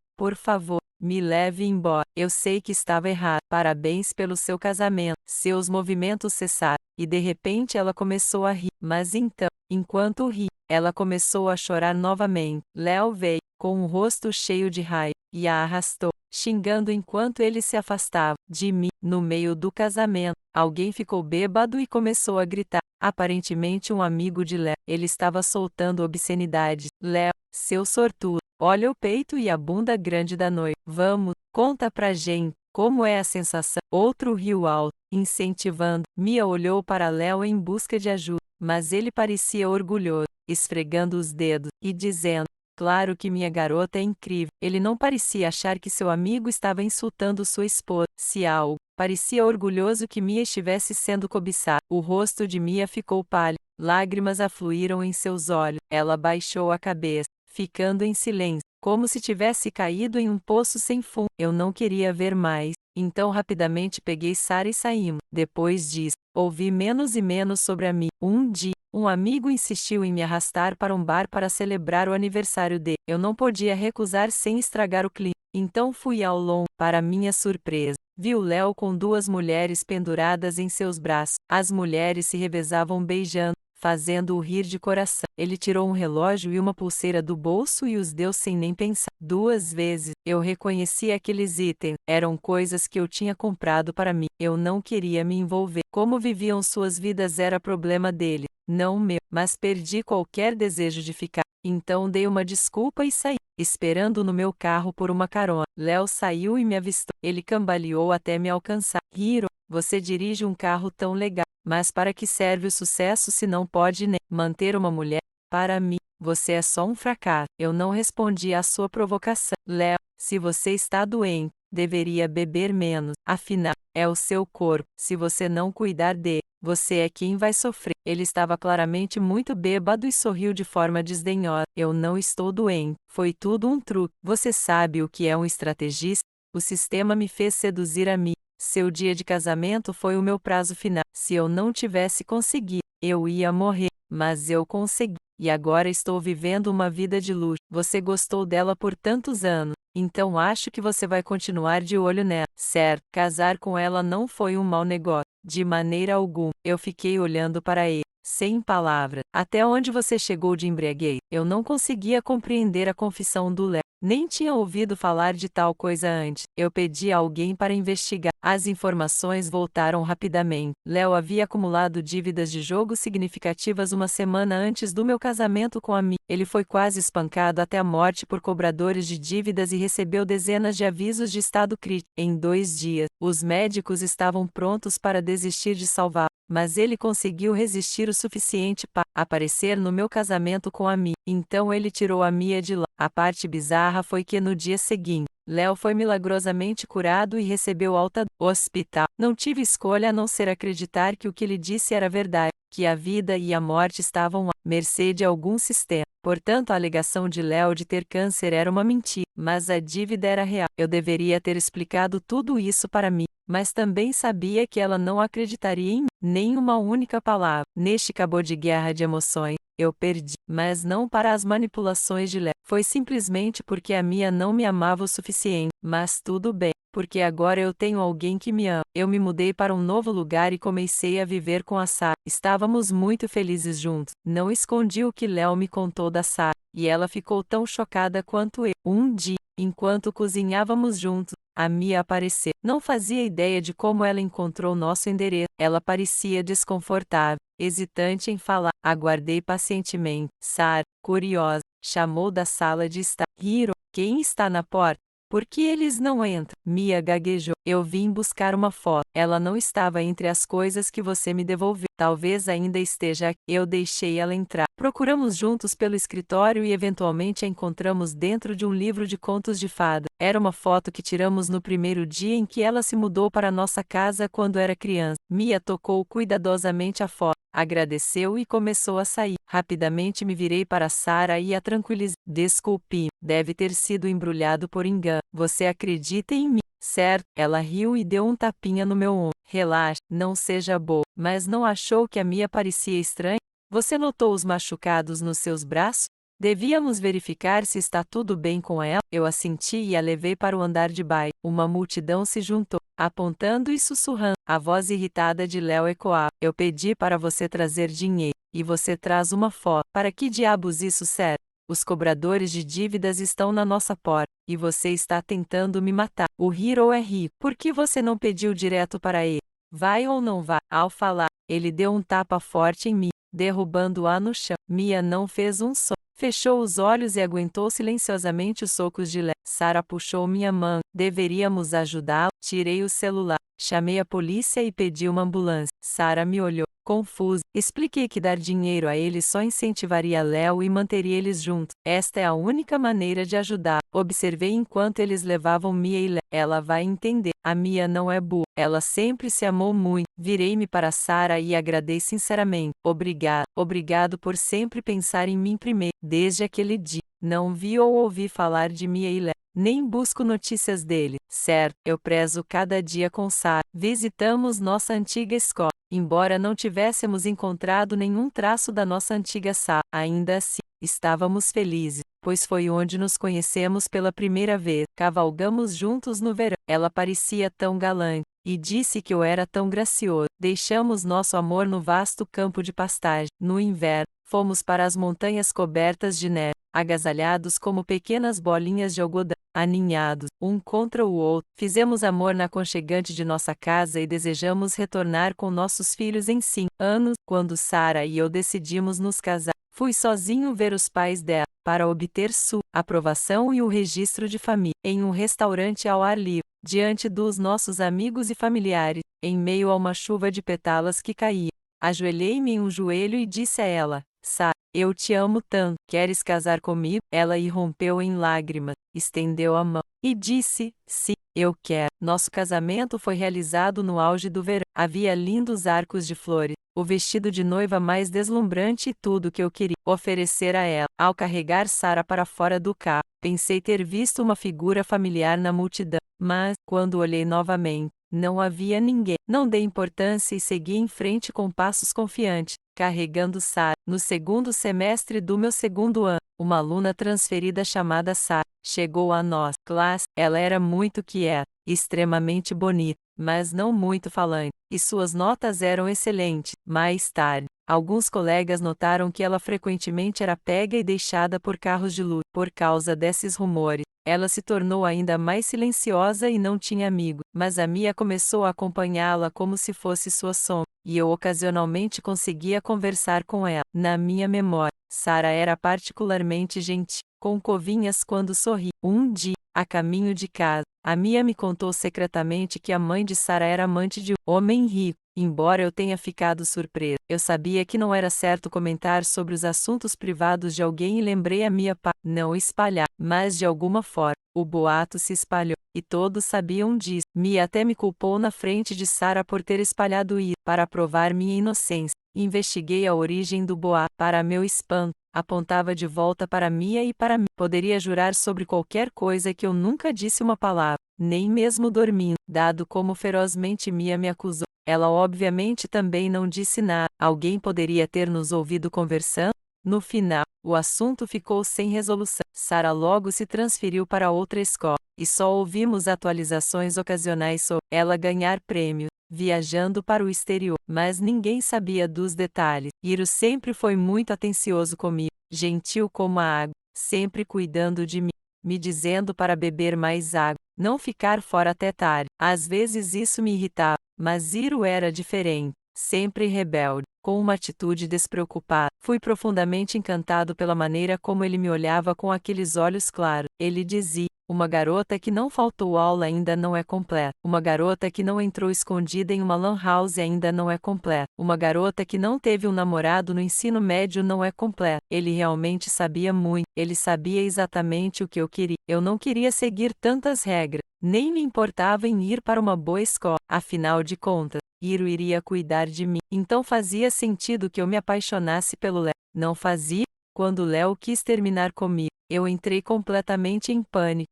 me leve embora. Eu sei que estava errado. Parabéns pelo seu casamento. Seus movimentos cessaram, e de repente ela começou a rir. Mas então, enquanto ria, ela começou a chorar novamente. Léo veio, com um rosto cheio de raiva, e a arrastou, xingando enquanto ele se afastava de mim. No meio do casamento, alguém ficou bêbado e começou a gritar. Aparentemente um amigo de Léo. Ele estava soltando obscenidades. Léo, seu sortudo, olha o peito e a bunda grande da noiva. Vamos, conta pra gente, como é a sensação? Outro riu alto, incentivando. Mia olhou para Léo em busca de ajuda, mas ele parecia orgulhoso, esfregando os dedos e dizendo: claro que minha garota é incrível. Ele não parecia achar que seu amigo estava insultando sua esposa. Se algo, parecia orgulhoso que Mia estivesse sendo cobiçada. O rosto de Mia ficou pálido. Lágrimas afluíram em seus olhos. Ela baixou a cabeça, ficando em silêncio, como se tivesse caído em um poço sem fundo. Eu não queria ver mais. Então rapidamente peguei Sarah e saímos. Depois disso, ouvi menos e menos sobre a Mia. Um dia, um amigo insistiu em me arrastar para um bar para celebrar o aniversário dele. Eu não podia recusar sem estragar o clima. Então fui ao longe. Para minha surpresa, vi o Léo com duas mulheres penduradas em seus braços. As mulheres se revezavam beijando, fazendo-o rir de coração. Ele tirou um relógio e uma pulseira do bolso e os deu sem nem pensar. 2 vezes, eu reconheci aqueles itens. Eram coisas que eu tinha comprado para mim. Eu não queria me envolver. Como viviam suas vidas era problema dele, não meu. Mas perdi qualquer desejo de ficar. Então dei uma desculpa e saí, esperando no meu carro por uma carona. Léo saiu e me avistou. Ele cambaleou até me alcançar. Hiro, você dirige um carro tão legal, mas para que serve o sucesso se não pode nem manter uma mulher? Para mim, você é só um fracasso. Eu não respondi à sua provocação. Léo, se você está doente, deveria beber menos. Afinal, é o seu corpo. Se você não cuidar dele, você é quem vai sofrer. Ele estava claramente muito bêbado e sorriu de forma desdenhosa. Eu não estou doente. Foi tudo um truque. Você sabe o que é um estrategista? O sistema me fez seduzir a mim. Seu dia de casamento foi o meu prazo final. Se eu não tivesse conseguido, eu ia morrer. Mas eu consegui. E agora estou vivendo uma vida de luxo. Você gostou dela por tantos anos. Então acho que você vai continuar de olho nela. Certo, casar com ela não foi um mau negócio. De maneira alguma. Eu fiquei olhando para ele, sem palavras. Até onde você chegou de embriaguez? Eu não conseguia compreender a confissão do Léo. Nem tinha ouvido falar de tal coisa antes. Eu pedi a alguém para investigar. As informações voltaram rapidamente. Léo havia acumulado dívidas de jogo significativas uma semana antes do meu casamento com a Mi. Ele foi quase espancado até a morte por cobradores de dívidas e recebeu dezenas de avisos de estado crítico. Em 2 dias, os médicos estavam prontos para desistir de salvá-lo. Mas ele conseguiu resistir o suficiente para aparecer no meu casamento com a Mi. Então ele tirou a Mia de lá. A parte bizarra foi que no dia seguinte, Léo foi milagrosamente curado e recebeu alta do hospital. Não tive escolha a não ser acreditar que o que lhe disse era verdade, que a vida e a morte estavam à mercê de algum sistema. Portanto, a alegação de Léo de ter câncer era uma mentira, mas a dívida era real. Eu deveria ter explicado tudo isso para mim, mas também sabia que ela não acreditaria em mim, nem uma única palavra. Neste cabo de guerra de emoções, eu perdi, mas não para as manipulações de Léo. Foi simplesmente porque a Mia não me amava o suficiente. Mas tudo bem, porque agora eu tenho alguém que me ama. Eu me mudei para um novo lugar e comecei a viver com a Sara. Estávamos muito felizes juntos. Não escondi o que Léo me contou da Sara, e ela ficou tão chocada quanto eu. Um dia, enquanto cozinhávamos juntos, a Mia apareceu. Não fazia ideia de como ela encontrou nosso endereço. Ela parecia desconfortável, hesitante em falar. Aguardei pacientemente. Sara, curiosa, chamou da sala de estar. Hiro, quem está na porta? Por que eles não entram? Mia gaguejou. Eu vim buscar uma foto. Ela não estava entre as coisas que você me devolveu. Talvez ainda esteja aqui. Eu deixei ela entrar. Procuramos juntos pelo escritório e eventualmente a encontramos dentro de um livro de contos de fada. Era uma foto que tiramos no primeiro dia em que ela se mudou para nossa casa quando era criança. Mia tocou cuidadosamente a foto, agradeceu e começou a sair. Rapidamente me virei para Sara e a tranquilizei. Desculpe, deve ter sido embrulhado por engano. Você acredita em mim, certo? Ela riu e deu um tapinha no meu ombro. Relaxe, não seja boa. Mas não achou que a Mia parecia estranha? Você notou os machucados nos seus braços? Devíamos verificar se está tudo bem com ela. Eu assenti e a levei para o andar de baixo. Uma multidão se juntou, apontando e sussurrando. A voz irritada de Léo ecoava. Eu pedi para você trazer dinheiro, e você traz uma foto. Para que diabos isso serve? Os cobradores de dívidas estão na nossa porta, e você está tentando me matar. O Hiro é rico. Por que você não pediu direto para ele? Vai ou não vai? Ao falar, ele deu um tapa forte em mim, derrubando-a no chão. Mia não fez um som. Fechou os olhos e aguentou silenciosamente os socos de Léo. Sara puxou minha mão. Deveríamos ajudá-lo. Tirei o celular. Chamei a polícia e pedi uma ambulância. Sara me olhou, confusa. Expliquei que dar dinheiro a ele só incentivaria Léo e manteria eles juntos. Esta é a única maneira de ajudar. Observei enquanto eles levavam Mia e Léo. Ela vai entender. A Mia não é burra. Ela sempre se amou muito. Virei-me para Sara e agradeci sinceramente. Obrigado. Obrigado por sempre pensar em mim primeiro. Desde aquele dia, não vi ou ouvi falar de Mia e Léo. Nem busco notícias dele. Certo, eu prezo cada dia com Sara. Visitamos nossa antiga escola. Embora não tivéssemos encontrado nenhum traço da nossa antiga sala, ainda assim, estávamos felizes, pois foi onde nos conhecemos pela primeira vez. Cavalgamos juntos no verão. Ela parecia tão galante, e disse que eu era tão gracioso. Deixamos nosso amor no vasto campo de pastagem. No inverno, fomos para as montanhas cobertas de neve, agasalhados como pequenas bolinhas de algodão, aninhados, um contra o outro. Fizemos amor na aconchegante de nossa casa e desejamos retornar com nossos filhos em 5 anos, quando Sarah e eu decidimos nos casar. Fui sozinho ver os pais dela, para obter sua aprovação e o registro de família, em um restaurante ao ar livre, diante dos nossos amigos e familiares, em meio a uma chuva de pétalas que caía. Ajoelhei-me em um joelho e disse a ela: Sarah, eu te amo tanto, queres casar comigo? Ela irrompeu em lágrimas, estendeu a mão e disse: sim, eu quero. Nosso casamento foi realizado no auge do verão. Havia lindos arcos de flores, o vestido de noiva mais deslumbrante e tudo o que eu queria oferecer a ela. Ao carregar Sarah para fora do carro, pensei ter visto uma figura familiar na multidão, mas, quando olhei novamente, não havia ninguém. Não dei importância e segui em frente com passos confiantes, carregando Sarah. No segundo semestre do meu segundo ano, uma aluna transferida chamada Sarah chegou a nossa classe. Ela era muito quieta, extremamente bonita, mas não muito falante, e suas notas eram excelentes. Mais tarde, alguns colegas notaram que ela frequentemente era pega e deixada por carros de luxo. Por causa desses rumores, ela se tornou ainda mais silenciosa e não tinha amigo, mas a Mia começou a acompanhá-la como se fosse sua sombra, e eu ocasionalmente conseguia conversar com ela. Na minha memória, Sarah era particularmente gentil, com covinhas quando sorria. Um dia, a caminho de casa, a Mia me contou secretamente que a mãe de Sarah era amante de um homem rico. Embora eu tenha ficado surpresa, eu sabia que não era certo comentar sobre os assuntos privados de alguém e lembrei a Mia para não espalhar, mas de alguma forma, o boato se espalhou, e todos sabiam disso. Mia até me culpou na frente de Sarah por ter espalhado isso. Para provar minha inocência, investiguei a origem do boato. Para meu espanto, apontava de volta para Mia e para mim. Poderia jurar sobre qualquer coisa que eu nunca disse uma palavra, nem mesmo dormindo, dado como ferozmente Mia me acusou. Ela obviamente também não disse nada. Alguém poderia ter nos ouvido conversando? No final, o assunto ficou sem resolução. Sarah logo se transferiu para outra escola, e só ouvimos atualizações ocasionais sobre ela ganhar prêmios, viajando para o exterior, mas ninguém sabia dos detalhes. Hiro sempre foi muito atencioso comigo, gentil como a água, sempre cuidando de mim, me dizendo para beber mais água, não ficar fora até tarde. Às vezes isso me irritava, mas Hiro era diferente, sempre rebelde, com uma atitude despreocupada. Fui profundamente encantado pela maneira como ele me olhava com aqueles olhos claros. Ele dizia: uma garota que não faltou aula ainda não é completa. Uma garota que não entrou escondida em uma lan house ainda não é completa. Uma garota que não teve um namorado no ensino médio não é completa. Ele realmente sabia muito. Ele sabia exatamente o que eu queria. Eu não queria seguir tantas regras, nem me importava em ir para uma boa escola. Afinal de contas, Hiro iria cuidar de mim. Então fazia sentido que eu me apaixonasse pelo Léo. Não fazia? Quando Léo quis terminar comigo, eu entrei completamente em pânico.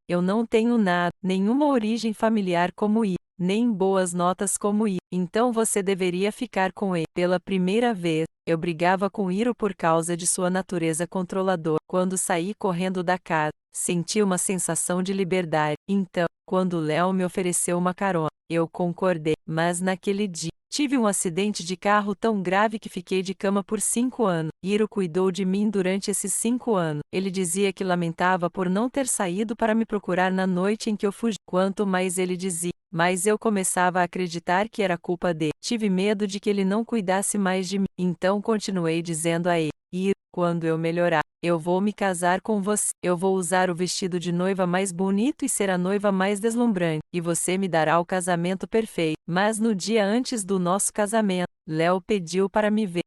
Eu não tenho nada, nenhuma origem familiar como I, nem boas notas como I. Então você deveria ficar com ele. Pela primeira vez, eu brigava com Hiro por causa de sua natureza controladora. Quando saí correndo da casa, senti uma sensação de liberdade. Então, quando Léo me ofereceu uma carona, eu concordei. Mas naquele dia, tive um acidente de carro tão grave que fiquei de cama por 5 anos. Hiro cuidou de mim durante esses 5 anos. Ele dizia que lamentava por não ter saído para me procurar na noite em que eu fugi. Quanto mais ele dizia, mais eu começava a acreditar que era culpa dele. Tive medo de que ele não cuidasse mais de mim. Então continuei dizendo a ele: Hiro, quando eu melhorar, eu vou me casar com você. Eu vou usar o vestido de noiva mais bonito e ser a noiva mais deslumbrante. E você me dará o casamento perfeito. Mas no dia antes do nosso casamento, Léo pediu para me ver.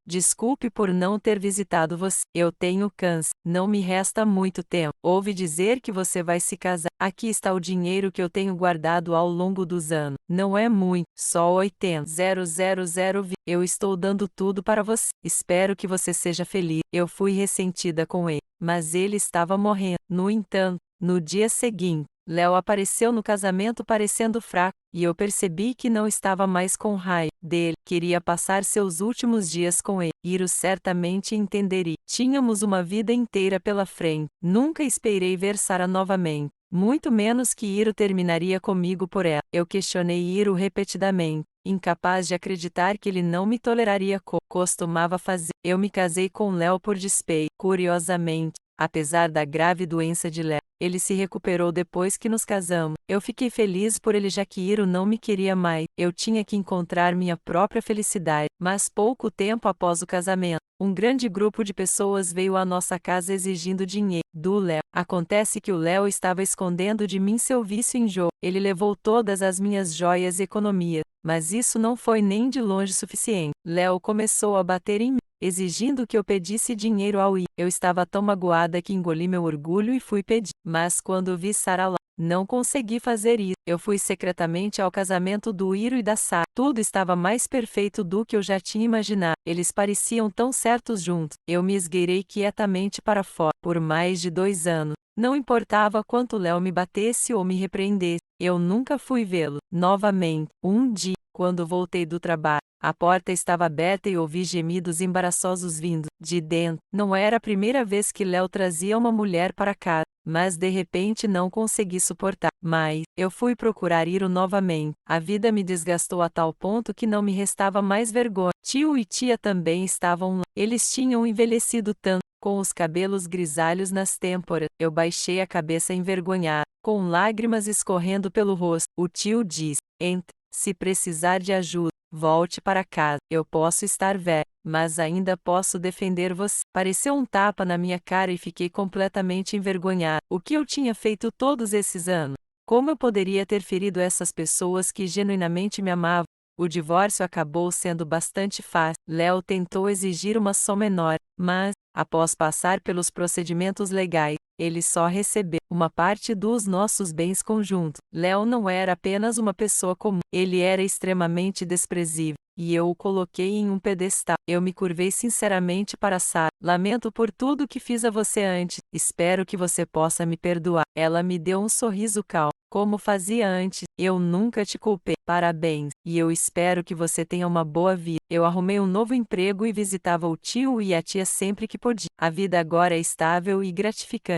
Desculpe por não ter visitado você. Eu tenho câncer. Não me resta muito tempo. Ouvi dizer que você vai se casar. Aqui está o dinheiro que eu tenho guardado ao longo dos anos. Não é muito, só 80.000. Eu estou dando tudo para você. Espero que você seja feliz. Eu fui ressentida com ele, mas ele estava morrendo. No entanto, no dia seguinte, Léo apareceu no casamento parecendo fraco, e eu percebi que não estava mais com raiva dele. Queria passar seus últimos dias com ele. Hiro certamente entenderia. Tínhamos uma vida inteira pela frente. Nunca esperei ver Sarah novamente. muito menos que Hiro terminaria comigo por ela. Eu questionei Hiro repetidamente, incapaz de acreditar que ele não me toleraria como costumava fazer. Eu me casei com Léo por despeito. Curiosamente, apesar da grave doença de Léo, ele se recuperou depois que nos casamos. Eu fiquei feliz por ele, já que Hiro não me queria mais. Eu tinha que encontrar minha própria felicidade. Mas pouco tempo após o casamento, um grande grupo de pessoas veio à nossa casa exigindo dinheiro do Léo. Acontece que o Léo estava escondendo de mim seu vício em jogo. Ele levou todas as minhas joias e economias, mas isso não foi nem de longe suficiente. Léo começou a bater em mim, exigindo que eu pedisse dinheiro ao Hiro. Eu estava tão magoada que engoli meu orgulho e fui pedir. Mas quando vi Sarah lá, não consegui fazer isso. Eu fui secretamente ao casamento do Hiro e da Sarah. Tudo estava mais perfeito do que eu já tinha imaginado. Eles pareciam tão certos juntos. Eu me esgueirei quietamente para fora. Por mais de 2 anos. Não importava quanto Léo me batesse ou me repreendesse, eu nunca fui vê-lo novamente. Um dia, quando voltei do trabalho, a porta estava aberta e ouvi gemidos embaraçosos vindo de dentro. Não era a primeira vez que Léo trazia uma mulher para casa, mas de repente não consegui suportar mais. Eu fui procurar Hiro novamente. A vida me desgastou a tal ponto que não me restava mais vergonha. Tio e tia também estavam lá. Eles tinham envelhecido tanto, com os cabelos grisalhos nas têmporas. Eu baixei a cabeça envergonhada, com lágrimas escorrendo pelo rosto. O tio disse: "Entre, se precisar de ajuda, volte para casa. Eu posso estar velho, mas ainda posso defender você." Pareceu um tapa na minha cara e fiquei completamente envergonhada. O que eu tinha feito todos esses anos? Como eu poderia ter ferido essas pessoas que genuinamente me amavam? O divórcio acabou sendo bastante fácil. Léo tentou exigir uma soma enorme, mas, após passar pelos procedimentos legais, ele só recebeu uma parte dos nossos bens conjuntos. Léo não era apenas uma pessoa comum, ele era extremamente desprezível, e eu o coloquei em um pedestal. Eu me curvei sinceramente para Sarah. "Lamento por tudo que fiz a você antes. Espero que você possa me perdoar." Ela me deu um sorriso calmo. "Como fazia antes, eu nunca te culpei. Parabéns, e eu espero que você tenha uma boa vida." Eu arrumei um novo emprego e visitava o tio e a tia sempre que podia. A vida agora é estável e gratificante.